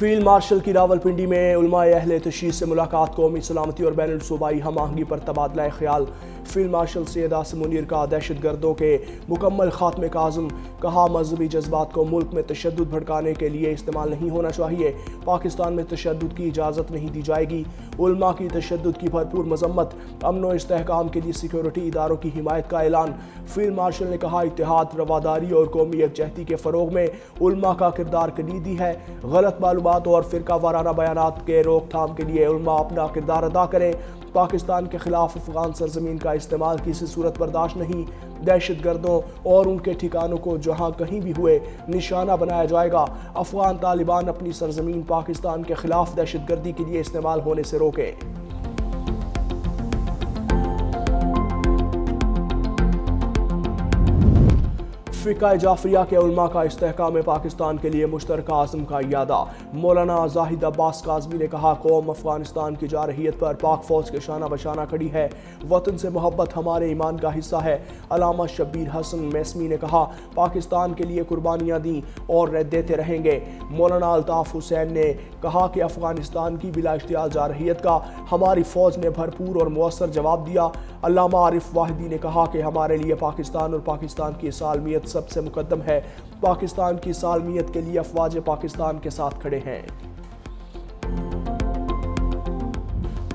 Field marshal کی راولپنڈی میں علماء اہل تشیع سے ملاقات، قومی سلامتی اور بین الصوبائی ہم آہنگی پر تبادلہ خیال۔ فیلڈ مارشل سید عاصم منیر کا دہشت گردوں کے مکمل خاتمے کا عزم، کہا مذہبی جذبات کو ملک میں تشدد بھڑکانے کے لیے استعمال نہیں ہونا چاہیے، پاکستان میں تشدد کی اجازت نہیں دی جائے گی۔ علماء کی تشدد کی بھرپور مذمت، امن و استحکام کے لیے سیکیورٹی اداروں کی حمایت کا اعلان۔ فیلڈ مارشل نے کہا اتحاد، رواداری اور قومی یکجہتی کے فروغ میں علماء کا کردار کلیدی ہے، غلط معلومات اور فرقہ وارانہ بیانات کے روک تھام کے لیے علماء اپنا کردار ادا کریں۔ پاکستان کے خلاف افغان سرزمین کا استعمال کسی صورت برداشت نہیں، دہشت گردوں اور ان کے ٹھکانوں کو جہاں کہیں بھی ہوئے نشانہ بنایا جائے گا۔ افغان طالبان اپنی سرزمین پاکستان کے خلاف دہشت گردی کے لیے استعمال ہونے سے روکیں۔ فقہ جعفریہ کے علماء کا استحکام پاکستان کے لیے مشترکہ عزم کا اعادہ۔ مولانا زاہد عباس کاظمی نے کہا قوم افغانستان کی جارحیت پر پاک فوج کے شانہ بشانہ کھڑی ہے، وطن سے محبت ہمارے ایمان کا حصہ ہے۔ علامہ شبیر حسن میسمی نے کہا پاکستان کے لیے قربانیاں دیں اور دیتے رہیں گے۔ مولانا الطاف حسین نے کہا کہ افغانستان کی بلا اشتعال جارحیت کا ہماری فوج نے بھرپور اور مؤثر جواب دیا۔ علامہ عارف واحدی نے کہا کہ ہمارے لیے پاکستان اور پاکستان کی سالمیت سب سے مقدم ہے، پاکستان کی سالمیت کے لیے افواج پاکستان کے ساتھ کھڑے ہیں۔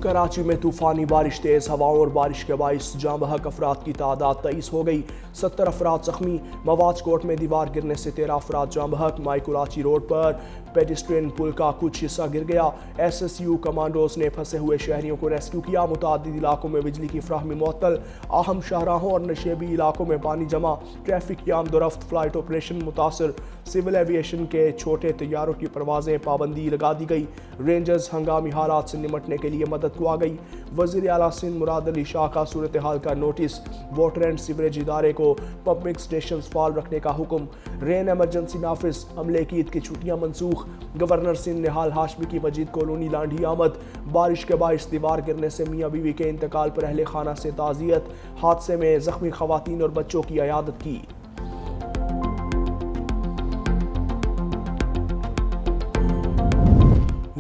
کراچی میں طوفانی بارش، تیز ہواؤں اور بارش کے باعث جاں بحق افراد کی تعداد 23 ہو گئی، 70 افراد زخمی۔ مواج کوٹ میں دیوار گرنے سے 13 افراد جاں بحق، مائی کراچی روڈ پر پیڈسٹرین پل کا کچھ حصہ گر گیا۔ ایس ایس یو کمانڈوز نے پھنسے ہوئے شہریوں کو ریسکیو کیا، متعدد علاقوں میں بجلی کی فراہمی معطل، اہم شاہراہوں اور نشیبی علاقوں میں پانی جمع، ٹریفک کی آمد و رفت، فلائٹ آپریشن متاثر، سول ایویشن کے چھوٹے طیاروں کی پروازیں پابندی لگا دی گئی، رینجرز ہنگامی حالات سے نمٹنے کے لیے مدد کو آ گئی۔ وزیر اعلیٰ سندھ مراد علی شاہ کا صورتحال کا نوٹس، واٹر اینڈ سیوریج ادارے کو پمپنگ سٹیشنز فعال رکھنے کا حکم، رین ایمرجنسی نافذ، عملے کی عید کی چھٹیاں منسوخ۔ گورنر سندھ نہال ہاشمی کی مجید کالونی لانڈھی آمد، بارش کے باعث دیوار گرنے سے میاں بیوی کے انتقال پر اہل خانہ سے تعزیت، حادثے میں زخمی خواتین اور بچوں کی عیادت کی۔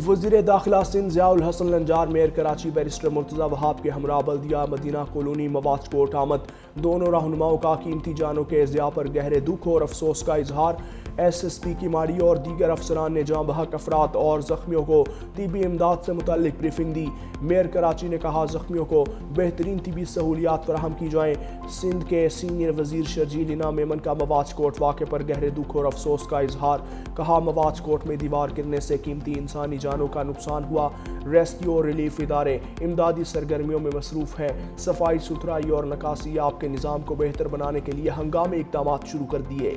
وزیر داخلہ سندھ ضیاء الحسن لنجار میئر کراچی بیرسٹر مرتضی وہاب کے ہمراہ بلدیہ مدینہ کالونی مواج کوٹ آمد، دونوں رہنماؤں کا قیمتی جانوں کے ضیاع پر گہرے دکھ اور افسوس کا اظہار۔ ایس ایس پی کی ماڑی اور دیگر افسران نے جاں بحق افراد اور زخمیوں کو طبی امداد سے متعلق بریفنگ دی۔ میئر کراچی نے کہا زخمیوں کو بہترین طبی سہولیات فراہم کی جائیں۔ سندھ کے سینئر وزیر شرجیل اینا میمن کا مواج کوٹ واقعے پر گہرے دکھ اور افسوس کا اظہار، کہا مواج کوٹ میں دیوار گرنے سے قیمتی انسانی جانوں کا نقصان ہوا، ریسکیو اور ریلیف ادارے امدادی سرگرمیوں میں مصروف ہیں، صفائی ستھرائی اور نکاسی آب کے نظام کو بہتر بنانے کے لیے ہنگامی اقدامات شروع کر دیے۔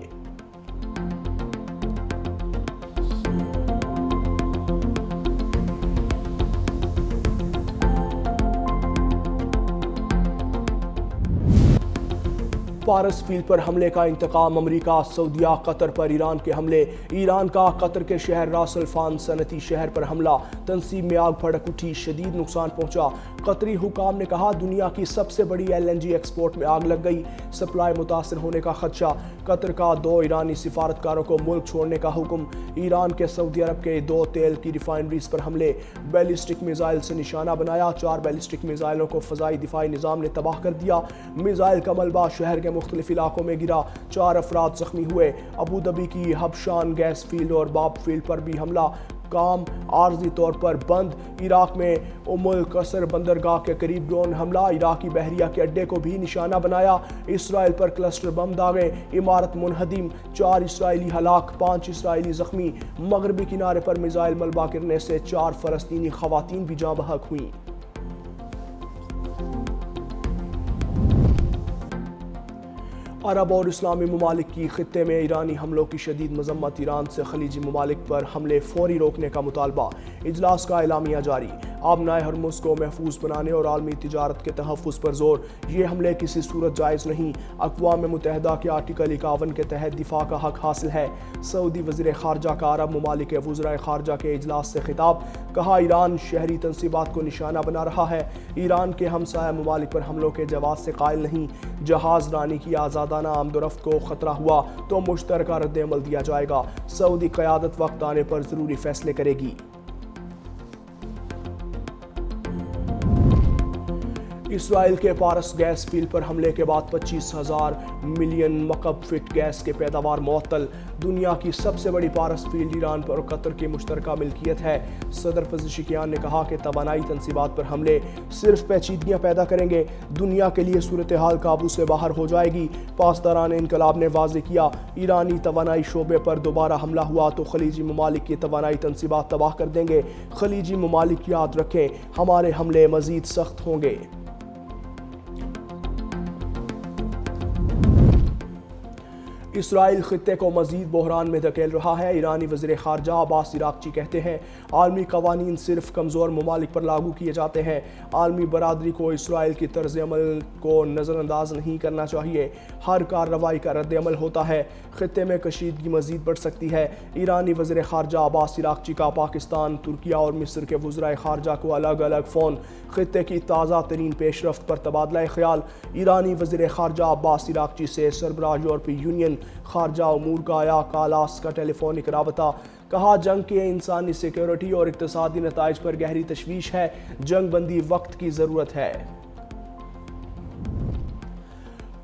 پارس فیلڈ پر حملے کا انتقام، امریکہ، سعودیہ، قطر پر ایران کے حملے، ایران کا قطر کے شہر راس الفان صنعتی شہر پر حملہ، تنصیب میں آگ بھڑک اٹھی، شدید نقصان پہنچا۔ قطری حکام نے کہا دنیا کی سب سے بڑی LNG ایکسپورٹ میں آگ لگ گئی، سپلائی متاثر ہونے کا خدشہ۔ قطر کا 2 ایرانی سفارتکاروں کو ملک چھوڑنے کا حکم۔ ایران کے سعودی عرب کے 2 تیل کی ریفائنریز پر حملے، بیلسٹک میزائل سے نشانہ بنایا، 4 بیلسٹک میزائلوں کو فضائی دفاعی نظام نے تباہ کر دیا۔ میزائل کا ملبہ شہر کے مختلف علاقوں میں گرا، 4 افراد زخمی ہوئے۔ ابوظبی کی ہبشان گیس فیلڈ اور باب فیلڈ پر بھی حملہ، کام عارضی طور پر بند۔ عراق میں ام القصر بندرگاہ کے قریب ڈرون حملہ، عراقی بحریہ کے اڈے کو بھی نشانہ بنایا۔ اسرائیل پر کلسٹر بم داغے، عمارت منہدم، 4 اسرائیلی ہلاک، 5 اسرائیلی زخمی۔ مغربی کنارے پر میزائل ملبہ گرنے سے 4 فلسطینی خواتین بھی جاں بحق ہوئیں۔ عرب اور اسلامی ممالک کی خطے میں ایرانی حملوں کی شدید مذمت، ایران سے خلیجی ممالک پر حملے فوری روکنے کا مطالبہ، اجلاس کا اعلامیہ جاری۔ آبنائے ہرمز کو محفوظ بنانے اور عالمی تجارت کے تحفظ پر زور، یہ حملے کسی صورت جائز نہیں، اقوام متحدہ کے آرٹیکل 51 کے تحت دفاع کا حق حاصل ہے۔ سعودی وزیر خارجہ کا عرب ممالک کے وزرائے خارجہ کے اجلاس سے خطاب، کہا ایران شہری تنصیبات کو نشانہ بنا رہا ہے، ایران کے ہمسایہ ممالک پر حملوں کے جواز سے قائل نہیں، جہاز رانی کی آزادانہ آزادانہ آمد و رفت کو خطرہ ہوا تو مشترکہ رد عمل دیا جائے گا۔ سعودی قیادت وقت آنے پر ضروری فیصلے کرے گی۔ اسرائیل کے پارس گیس فیلڈ پر حملے کے بعد 25,000 ملین مکعب فٹ گیس کے پیداوار معطل۔ دنیا کی سب سے بڑی پارس فیلڈ ایران اور قطر کی مشترکہ ملکیت ہے۔ صدر پزیشکیان نے کہا کہ توانائی تنصیبات پر حملے صرف پیچیدگیاں پیدا کریں گے، دنیا کے لیے صورتحال قابو سے باہر ہو جائے گی۔ پاسداران انقلاب نے واضح کیا، ایرانی توانائی شعبے پر دوبارہ حملہ ہوا تو خلیجی ممالک کی توانائی تنصیبات تباہ کر دیں گے۔ خلیجی ممالک یاد رکھیں، ہمارے حملے مزید سخت ہوں گے۔ اسرائیل خطے کو مزید بحران میں دھکیل رہا ہے۔ ایرانی وزیر خارجہ عباس عراقچی کہتے ہیں، عالمی قوانین صرف کمزور ممالک پر لاگو کیے جاتے ہیں۔ عالمی برادری کو اسرائیل کی طرز عمل کو نظر انداز نہیں کرنا چاہیے۔ ہر کارروائی کا رد عمل ہوتا ہے۔ خطے میں کشیدگی مزید بڑھ سکتی ہے۔ ایرانی وزیر خارجہ عباس عراقچی کا پاکستان، ترکیہ اور مصر کے وزرائے خارجہ کو الگ الگ فون۔ خطے کی تازہ ترین پیش رفت پر تبادلہ خیال۔ ایرانی وزیر خارجہ عباس عراقچی سے سربراہ یورپی یونین خارجہ امور گایا کالاس کا ٹیلی فونک رابطہ۔ کہا، جنگ کے انسانی سیکیورٹی اور اقتصادی نتائج پر گہری تشویش ہے۔ جنگ بندی وقت کی ضرورت ہے۔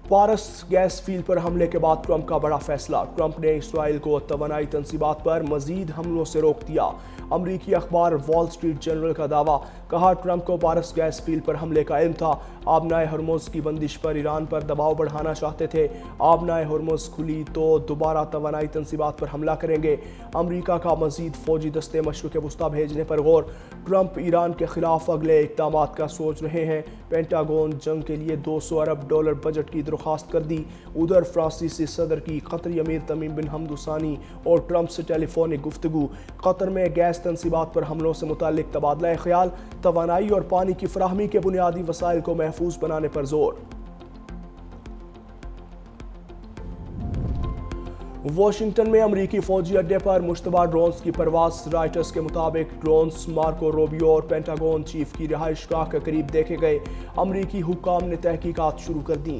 پارس گیس فیلڈ پر حملے کے بعد ٹرمپ کا بڑا فیصلہ۔ ٹرمپ نے اسرائیل کو توانائی تنصیبات پر مزید حملوں سے روک دیا۔ امریکی اخبار وال سٹریٹ جرنل کا دعویٰ۔ کہا، ٹرمپ کو پارس گیس فیلڈ پر حملے کا علم تھا۔ آبنائے ہرمز کی بندش پر ایران پر دباؤ بڑھانا چاہتے تھے۔ آبنائے ہرمز کھلی تو دوبارہ توانائی تنصیبات پر حملہ کریں گے۔ امریکہ کا مزید فوجی دستے مشرق وسطیٰ بھیجنے پر غور۔ ٹرمپ ایران کے خلاف اگلے اقدامات کا سوچ رہے ہیں۔ پینٹاگون جنگ کے لیے $200 ارب بجٹ کی درخواست کر دی۔ ادھر فرانسیسی صدر کی قطری امیر تمیم بن حمد ثانی اور ٹرمپ سے ٹیلی فونک گفتگو۔ قطر میں گیس تنصیبات پر حملوں سے متعلق تبادلہ خیال۔ توانائی اور پانی کی فراہمی کے بنیادی وسائل کو محفوظ بنانے پر زور۔ واشنگٹن میں امریکی فوجی اڈے پر مشتبہ ڈرونز کی پرواز۔ رائٹرز کے مطابق ڈرونز مارکو روبیو اور پینٹاگون چیف کی رہائش گاہ کے قریب دیکھے گئے۔ امریکی حکام نے تحقیقات شروع کر دیں۔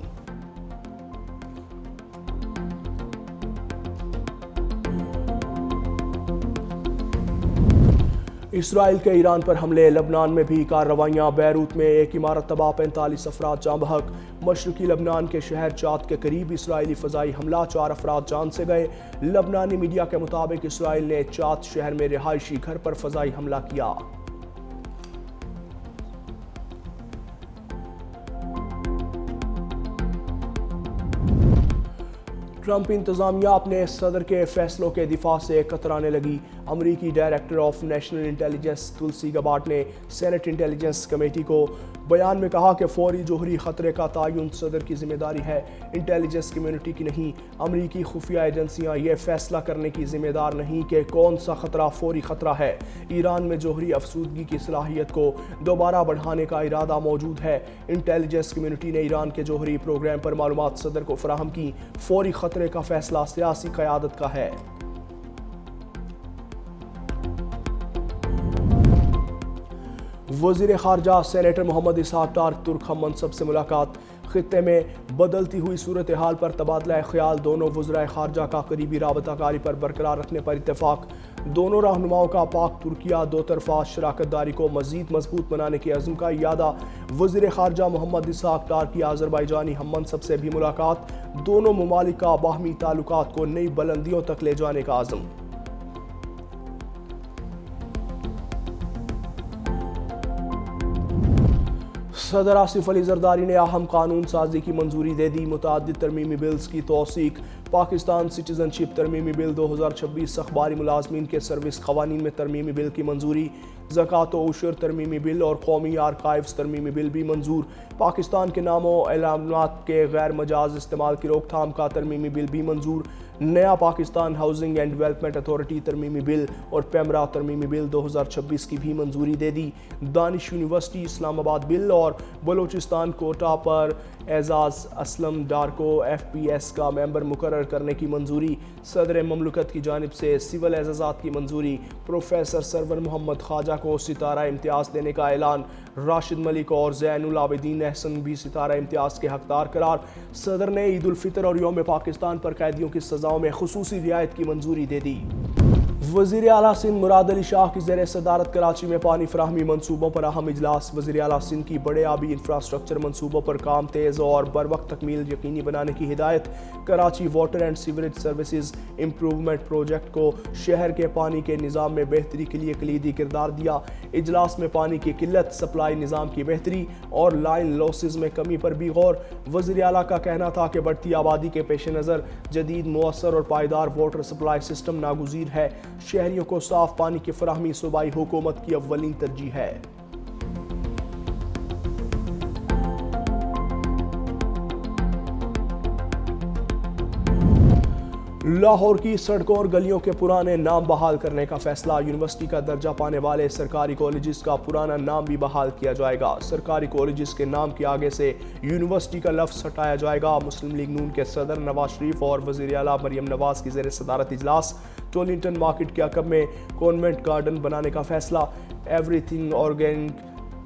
اسرائیل کے ایران پر حملے۔ لبنان میں بھی کارروائیاں۔ بیروت میں ایک عمارت تباہ، 45 افراد جاں بحق۔ مشرقی لبنان کے شہر چاد کے قریب اسرائیلی فضائی حملہ، 4 افراد جان سے گئے۔ لبنانی میڈیا کے مطابق اسرائیل نے چاد شہر میں رہائشی گھر پر فضائی حملہ کیا۔ ٹرمپ انتظامیہ اپنے صدر کے فیصلوں کے دفاع سے کترانے لگی۔ امریکی ڈائریکٹر آف نیشنل انٹیلیجنس تلسی گبارڈ نے سینٹ انٹیلیجنس کمیٹی کو بیان میں کہا کہ فوری جوہری خطرے کا تعین صدر کی ذمہ داری ہے، انٹیلیجنس کمیونٹی کی نہیں۔ امریکی خفیہ ایجنسیاں یہ فیصلہ کرنے کی ذمہ دار نہیں کہ کون سا خطرہ فوری خطرہ ہے۔ ایران میں جوہری افسودگی کی صلاحیت کو دوبارہ بڑھانے کا ارادہ موجود ہے۔ انٹیلیجنس کمیونٹی نے ایران کے جوہری پروگرام پر معلومات صدر کو فراہم کی۔ فوری خطرے کا فیصلہ سیاسی قیادت کا ہے۔ وزیر خارجہ سینیٹر محمد اسحاق ڈار ترک ہم منصب سے ملاقات۔ خطے میں بدلتی ہوئی صورتحال پر تبادلہ خیال۔ دونوں وزرائے خارجہ کا قریبی رابطہ کاری پر برقرار رکھنے پر اتفاق۔ دونوں رہنماؤں کا پاک ترکیہ دو طرفہ شراکت داری کو مزید مضبوط بنانے کے عزم کا اعادہ۔ وزیر خارجہ محمد اسحاق ڈار کی آذربائیجانی ہم منصب سے بھی ملاقات۔ دونوں ممالک کا باہمی تعلقات کو نئی بلندیوں تک لے جانے کا عزم۔ صدر آصف علی زرداری نے اہم قانون سازی کی منظوری دے دی۔ متعدد ترمیمی بلز کی توثیق۔ پاکستان سٹیزن شپ ترمیمی بل 2026، اخباری ملازمین کے سروس قوانین میں ترمیمی بل کی منظوری۔ زکوٰۃ و عشر ترمیمی بل اور قومی آرکائیوز ترمیمی بل بھی منظور۔ پاکستان کے نام و اعلانات کے غیر مجاز استعمال کی روک تھام کا ترمیمی بل بھی منظور۔ نیا Pakistan housing and development authority ترمیمی بل اور پیمرا ترمیمی بل 2026 کی بھی منظوری دے دی۔ دانش یونیورسٹی اسلام آباد بل اور بلوچستان کوٹا پر اعزاز اسلم ڈار کو FPS کا ممبر مقرر کرنے کی منظوری۔ صدر مملکت کی جانب سے سول اعزازات کی منظوری، پروفیسر سرور محمد خواجہ کو ستارہ امتیاز دینے کا اعلان، راشد ملک اور زین العابدین احسن بھی ستارہ امتیاز کے حقدار قرار۔ صدر نے عید الفطر اور یوم پاکستان پر قیدیوں کی سزاؤں میں خصوصی رعایت کی منظوری دے دی۔ وزیر اعلیٰ سندھ مراد علی شاہ کی زیر صدارت کراچی میں پانی فراہمی منصوبوں پر اہم اجلاس۔ وزیر اعلیٰ سندھ کی بڑے آبی انفراسٹرکچر منصوبوں پر کام تیز اور بروقت تکمیل یقینی بنانے کی ہدایت۔ Karachi water and sewerage services improvement project کو شہر کے پانی کے نظام میں بہتری کے لیے کلیدی کردار دیا۔ اجلاس میں پانی کی قلت، سپلائی نظام کی بہتری اور لائن لاسز میں کمی پر بھی غور۔ وزیر اعلیٰ کا کہنا تھا کہ بڑھتی آبادی کے پیش نظر جدید، مؤثر اور پائیدار واٹر سپلائی سسٹم ناگزیر ہے۔ شہریوں کو صاف پانی کی فراہمی صوبائی حکومت کی اولین ترجیح ہے۔ لاہور کی سڑکوں اور گلیوں کے پرانے نام بحال کرنے کا فیصلہ۔ یونیورسٹی کا درجہ پانے والے سرکاری کالجز کا پرانا نام بھی بحال کیا جائے گا۔ سرکاری کالجز کے نام کے آگے سے یونیورسٹی کا لفظ ہٹایا جائے گا۔ مسلم لیگ نون کے صدر نواز شریف اور وزیر اعلیٰ مریم نواز کی زیر صدارت اجلاس۔ ٹولنٹن مارکیٹ کے عقب میں کانوینٹ گارڈن بنانے کا فیصلہ۔ ایوری تھنگ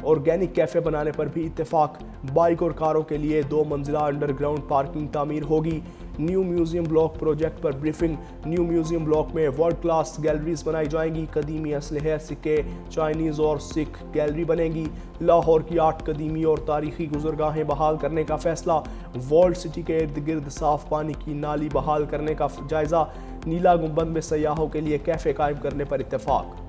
آرگینک کیفے بنانے پر بھی اتفاق۔ بائیک اور کاروں کے لیے 2 منزلہ انڈر گراؤنڈ پارکنگ تعمیر ہوگی۔ نیو میوزیم بلاک پروجیکٹ پر بریفنگ۔ نیو میوزیم بلاک میں ورلڈ کلاس گیلریز بنائی جائیں گی۔ قدیمی اسلحے، سکے، چائنیز اور سکھ گیلری بنے گی۔ لاہور کی 8 قدیمی اور تاریخی گزرگاہیں بحال کرنے کا فیصلہ۔ ورلڈ سٹی کے ارد گرد صاف پانی کی نالی بحال کرنے کا جائزہ۔ نیلا گنبد میں سیاحوں کے لیے کیفے قائم کرنے پر اتفاق۔